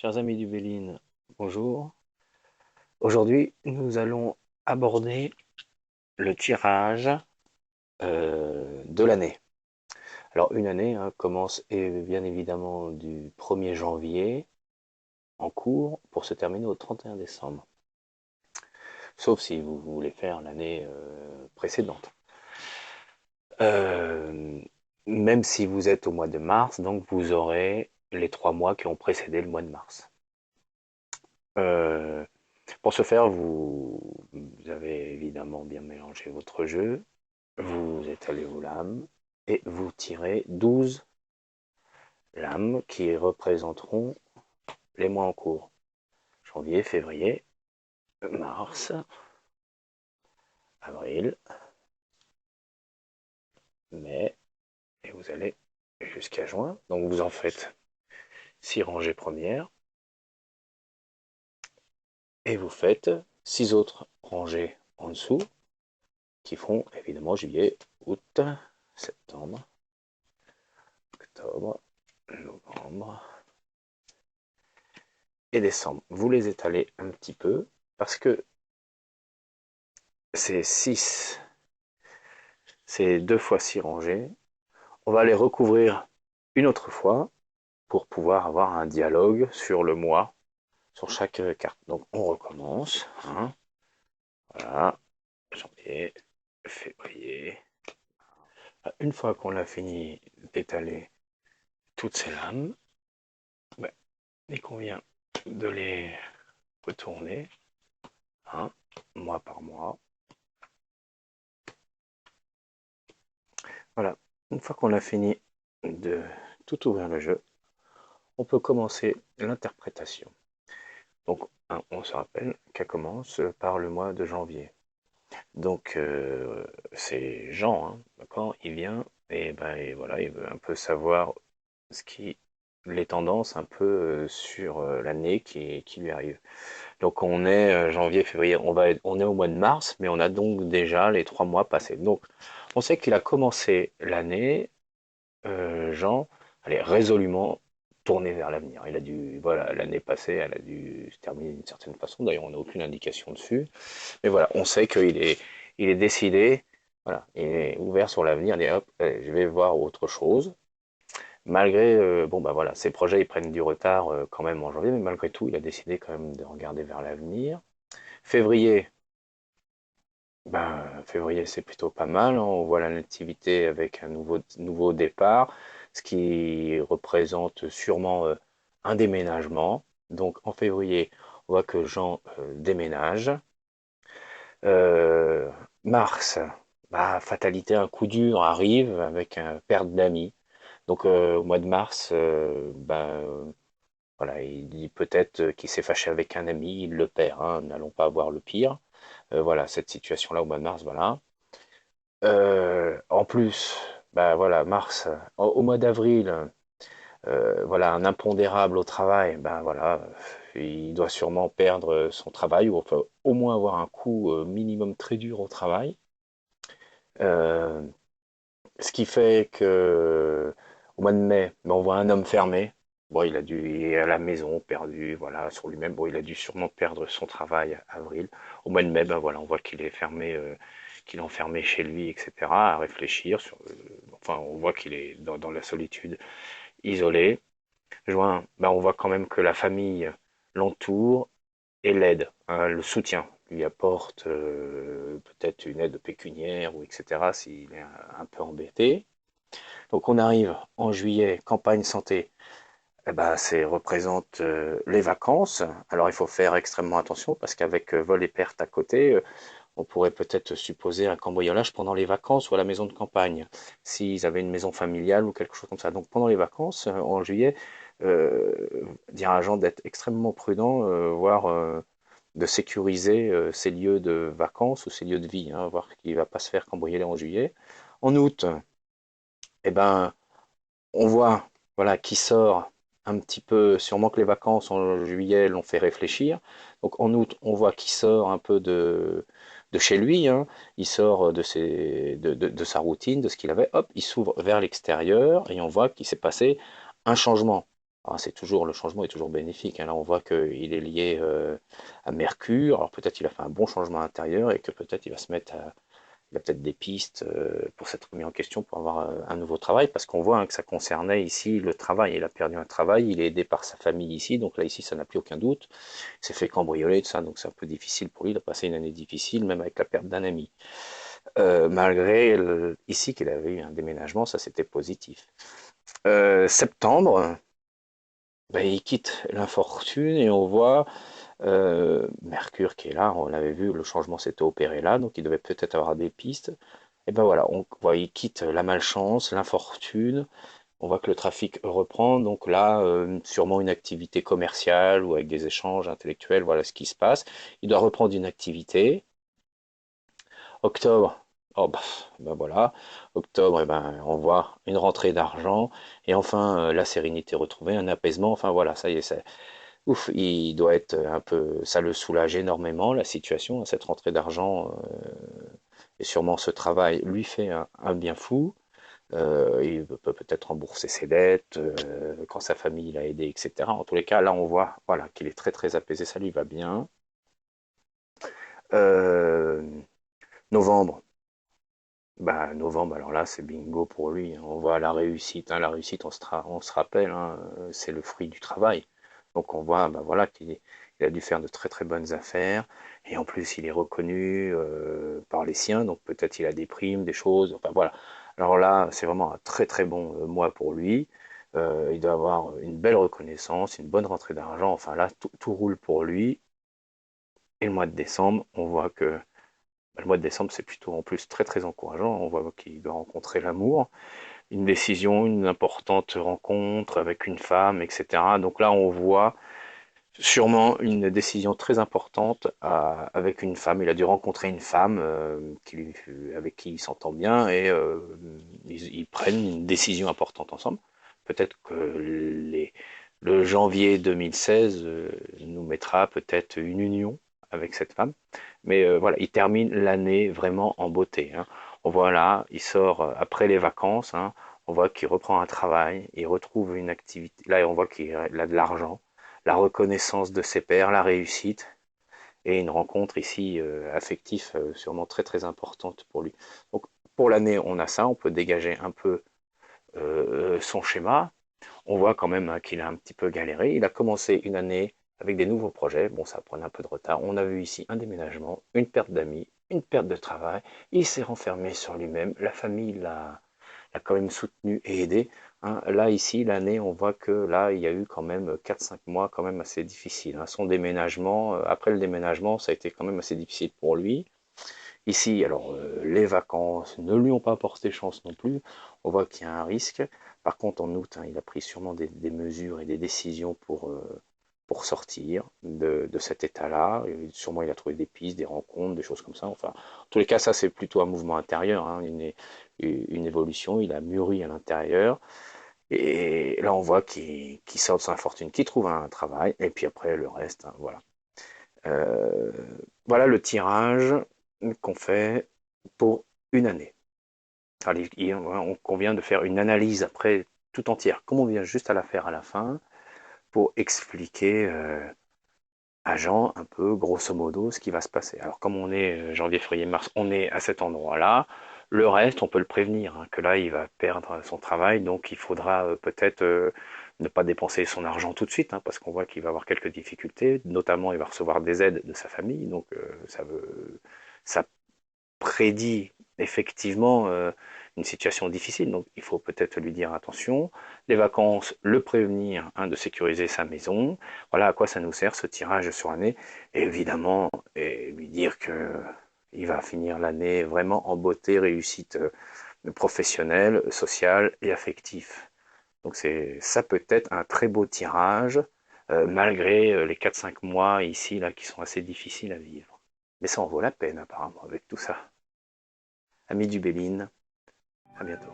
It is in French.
Chers amis du Béline, bonjour. Aujourd'hui, nous allons aborder le tirage de l'année. Alors, une année commence bien évidemment du 1er janvier en cours pour se terminer au 31 décembre. Sauf si vous voulez faire l'année précédente. Euh, Même si vous êtes au mois de mars, donc vous aurez les 3 mois qui ont précédé le mois de mars. Euh, Pour ce faire, vous avez évidemment bien mélangé votre jeu, vous étalez vos lames et vous tirez 12 lames qui représenteront les mois en cours. Janvier, février, mars, avril, mai, et vous allez jusqu'à juin. Donc vous en faites 6 rangées premières et vous faites 6 autres rangées en dessous qui feront évidemment juillet, août, septembre, octobre, novembre et décembre. Vous les étalez un petit peu parce que ces 6, c'est 2 fois 6 rangées. On va les recouvrir une autre fois pour pouvoir avoir un dialogue sur le mois, sur chaque carte. Donc on recommence. Hein. Voilà, janvier, février. Une fois qu'on a fini d'étaler toutes ces lames, ben, il convient de les retourner, hein, mois par mois. Voilà, une fois qu'on a fini de tout ouvrir le jeu, on peut commencer l'interprétation. Donc, on se rappelle qu'elle commence par le mois de janvier. Donc, c'est Jean, hein, d'accord. Il vient et voilà, il veut un peu savoir ce qui, les tendances un peu sur l'année qui lui arrive. Donc, on est janvier, février, on est au mois de mars, mais on a donc déjà les 3 mois passés. Donc, on sait qu'il a commencé l'année Jean, elle est résolument tournée vers l'avenir. Il a dû, voilà, l'année passée, elle a dû se terminer d'une certaine façon. D'ailleurs, on n'a aucune indication dessus. Mais voilà, on sait il est décidé, voilà, il est ouvert sur l'avenir. Il dit hop, allez, je vais voir autre chose. Malgré, bon bah voilà, ses projets ils prennent du retard quand même en janvier, mais malgré tout, il a décidé quand même de regarder vers l'avenir. Février, ben, février, c'est plutôt pas mal, hein. On voit la nativité avec un nouveau départ, ce qui représente sûrement un déménagement. Donc en février, on voit que Jean déménage. Euh, Mars, bah, fatalité, un coup dur arrive avec un perte d'amis. Donc au mois de mars, voilà, il dit peut-être qu'il s'est fâché avec un ami, il le perd, hein, n'allons pas avoir le pire. Voilà, cette situation-là au mois de mars, voilà. En plus, bah voilà, mars, au mois d'avril, voilà, un impondérable au travail, ben voilà, il doit sûrement perdre son travail ou enfin, au moins avoir un coup minimum très dur au travail. Euh, Ce qui fait que au mois de mai, ben, on voit un homme fermé. Bon, il est à la maison, perdu, voilà, sur lui-même. Bon, il a dû sûrement perdre son travail avril. Au mois de mai, ben voilà, on voit qu'il est fermé, qu'il est enfermé chez lui, etc., à réfléchir sur, enfin, on voit qu'il est dans la solitude, isolé. Juin, ben, on voit quand même que la famille l'entoure et l'aide, hein, le soutien, lui apporte peut-être une aide pécuniaire ou etc. s'il est un peu embêté. Donc on arrive en juillet, campagne santé, eh ben, c'est représente les vacances. Alors il faut faire extrêmement attention parce qu'avec vol et perte à côté, on pourrait peut-être supposer un cambriolage pendant les vacances ou à la maison de campagne, s'ils avaient une maison familiale ou quelque chose comme ça. Donc pendant les vacances, en juillet, euh, dire à un agent d'être extrêmement prudent, voire de sécuriser ses lieux de vacances ou ses lieux de vie, hein, voir qu'il ne va pas se faire cambrioler en juillet. En août, eh ben, on voit voilà, qui sort un petit peu, sûrement que les vacances en juillet l'ont fait réfléchir. Donc en août, on voit qu'il sort un peu de chez lui, hein. Il sort de sa routine, de ce qu'il avait, hop, il s'ouvre vers l'extérieur et on voit qu'il s'est passé un changement. Ah, c'est toujours, le changement est toujours bénéfique, hein. Là, on voit qu'il est lié à Mercure. Alors peut-être il a fait un bon changement intérieur et que peut-être il va se mettre à, il a peut-être des pistes pour s'être remis en question pour avoir un nouveau travail, parce qu'on voit hein, que ça concernait ici le travail. Il a perdu un travail, il est aidé par sa famille ici, donc là ici ça n'a plus aucun doute. Il s'est fait cambrioler, tout ça, donc c'est un peu difficile pour lui. Il a passé une année difficile, même avec la perte d'un ami. Malgré ici qu'il avait eu un déménagement, ça c'était positif. Septembre, ben, il quitte l'infortune et on voit Mercure qui est là, on l'avait vu, le changement s'était opéré là, donc il devait peut-être avoir des pistes. Et ben voilà, on voit, il quitte la malchance, l'infortune, on voit que le trafic reprend, donc là, sûrement une activité commerciale ou avec des échanges intellectuels, voilà ce qui se passe. Il doit reprendre une activité. Octobre, oh bah, ben voilà, octobre, eh ben, on voit une rentrée d'argent, et enfin la sérénité retrouvée, un apaisement, enfin voilà, ça y est, ouf, il doit être un peu, ça le soulage énormément, la situation, cette rentrée d'argent, et sûrement ce travail lui fait un bien fou. Il peut peut-être rembourser ses dettes, quand sa famille l'a aidé, etc. En tous les cas, là, on voit voilà, qu'il est très très apaisé, ça lui va bien. Euh, Novembre, bah, novembre, alors là, c'est bingo pour lui, hein. On voit la réussite, hein. La réussite, on se rappelle, hein, c'est le fruit du travail. Donc on voit bah, voilà, il a dû faire de très très bonnes affaires. Et en plus, il est reconnu par les siens, donc peut-être il a des primes, des choses. Enfin voilà. Alors là, c'est vraiment un très très bon mois pour lui. Il doit avoir une belle reconnaissance, une bonne rentrée d'argent. Enfin là, tout roule pour lui. Et le mois de décembre, on voit que bah, le mois de décembre, c'est plutôt en plus très très encourageant. On voit qu'il doit rencontrer l'amour, une décision, une importante rencontre avec une femme, etc. Donc là, on voit sûrement une décision très importante avec une femme. Il a dû rencontrer une femme avec qui il s'entend bien et ils prennent une décision importante ensemble. Peut-être que le janvier 2016 nous mettra peut-être une union avec cette femme. Mais voilà, il termine l'année vraiment en beauté, hein. On voit là, il sort après les vacances, hein. On voit qu'il reprend un travail, il retrouve une activité. Là, on voit qu'il a de l'argent, la reconnaissance de ses pairs, la réussite et une rencontre ici affective sûrement très très importante pour lui. Donc pour l'année, on a ça, on peut dégager un peu son schéma. On voit quand même hein, qu'il a un petit peu galéré. Il a commencé une année avec des nouveaux projets. Bon, ça prenait un peu de retard. On a vu ici un déménagement, une perte d'amis, une perte de travail. Il s'est renfermé sur lui-même. La famille l'a quand même soutenu et aidé, hein. Là, ici, l'année, on voit que là, il y a eu quand même 4-5 mois quand même assez difficiles, hein. Son déménagement, après le déménagement, ça a été quand même assez difficile pour lui. Ici, alors, les vacances ne lui ont pas porté chance non plus. On voit qu'il y a un risque. Par contre, en août, hein, il a pris sûrement des mesures et des décisions pour sortir de cet état-là. Sûrement, il a trouvé des pistes, des rencontres, des choses comme ça. Enfin, en tous les cas, ça, c'est plutôt un mouvement intérieur, hein, une évolution. Il a mûri à l'intérieur. Et là, on voit qu'il sort de sa fortune, qu'il trouve un travail. Et puis après, le reste, hein, voilà. Euh, voilà le tirage qu'on fait pour une année. Alors, on convient de faire une analyse après tout entière, comme on vient juste à la faire à la fin, pour expliquer à Jean un peu grosso modo ce qui va se passer. Alors comme on est janvier, février, mars, on est à cet endroit-là. Le reste, on peut le prévenir, hein, que là, il va perdre son travail, donc il faudra peut-être ne pas dépenser son argent tout de suite, hein, parce qu'on voit qu'il va avoir quelques difficultés, notamment il va recevoir des aides de sa famille, donc ça prédit effectivement une situation difficile, donc il faut peut-être lui dire attention, les vacances, le prévenir hein, de sécuriser sa maison, voilà à quoi ça nous sert ce tirage sur l'année, et évidemment et lui dire que il va finir l'année vraiment en beauté, réussite professionnelle, sociale et affective. Donc ça peut être un très beau tirage, malgré les 4-5 mois ici là qui sont assez difficiles à vivre. Mais ça en vaut la peine apparemment avec tout ça. Ami du Béline, à bientôt.